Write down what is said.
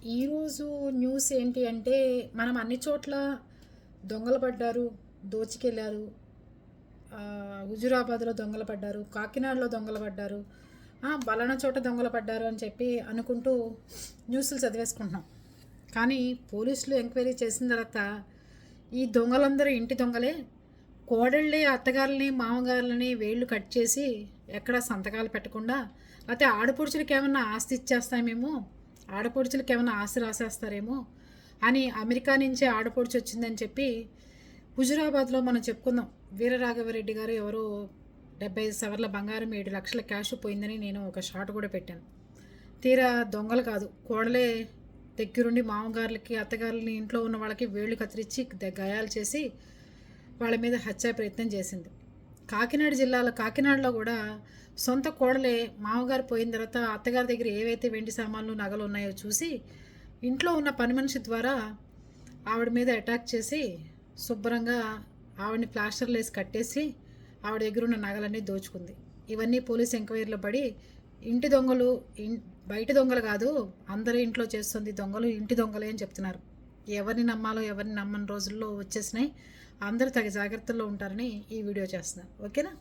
ఈరోజు న్యూస్ ఏంటి అంటే మనం అన్ని చోట్ల దొంగలు పడ్డారు, దోచుకెళ్ళారు. హుజురాబాద్లో దొంగలు పడ్డారు, కాకినాడలో దొంగలు పడ్డారు, బలానా చోట దొంగలు పడ్డారు అని చెప్పి అనుకుంటూ న్యూస్లు చదివేసుకుంటున్నాం. కానీ పోలీసులు ఎంక్వైరీ చేసిన తర్వాత ఈ దొంగలందరూ ఇంటి దొంగలే. కోడళ్ళే అత్తగారులని మామగారులని వేళ్ళు కట్ చేసి ఎక్కడ సంతకాలు పెట్టకుండా, లేకపోతే ఆడపడుచులకి ఏమన్నా ఆస్తి ఇచ్చేస్తామేమో, ఆడపడుచులకి ఏమైనా ఆస్తి రాసేస్తారేమో అని అమెరికా నుంచే ఆడపడుచు వచ్చిందని చెప్పి హుజురాబాద్లో మనం చెప్పుకుందాం. వీరరాఘవరెడ్డి గారు ఎవరో 75 సవర్ల బంగారం 7 లక్షల క్యాష్ పోయిందని నేను ఒక షాట్ కూడా పెట్టాను. తీరా దొంగలు కాదు, కోడలే దగ్గరుండి మామగారులకి అత్తగారులని ఇంట్లో ఉన్న వాళ్ళకి వేళ్ళు కత్తిరించి గాయాలు చేసి వాళ్ళ మీద హత్యా ప్రయత్నం చేసింది. కాకినాడ జిల్లాలో కాకినాడలో కూడా సొంత కోడలే మామగారు పోయిన తర్వాత అత్తగారి దగ్గర ఏవైతే వెండి సామాన్లు నగలు ఉన్నాయో చూసి ఇంట్లో ఉన్న పని మనిషి ద్వారా ఆవిడ మీద అటాక్ చేసి శుభ్రంగా ఆవిడని ప్లాస్టర్లు వేసి కట్టేసి ఆవిడ దగ్గర ఉన్న నగలన్నీ దోచుకుంది. ఇవన్నీ పోలీస్ ఎంక్వైరీలో పడి ఇంటి దొంగలు బయట దొంగలు కాదు, అందరూ ఇంట్లో చేస్తుంది దొంగలు ఇంటి దొంగలే అని చెప్తున్నారు. ఎవరిని నమ్మాలో ఎవరిని నమ్మని రోజుల్లో వచ్చేసినాయి. అందరూ తగ జాగ్రత్తల్లో ఉంటారని ఈ వీడియో చేస్తున్నాను. ఓకేనా?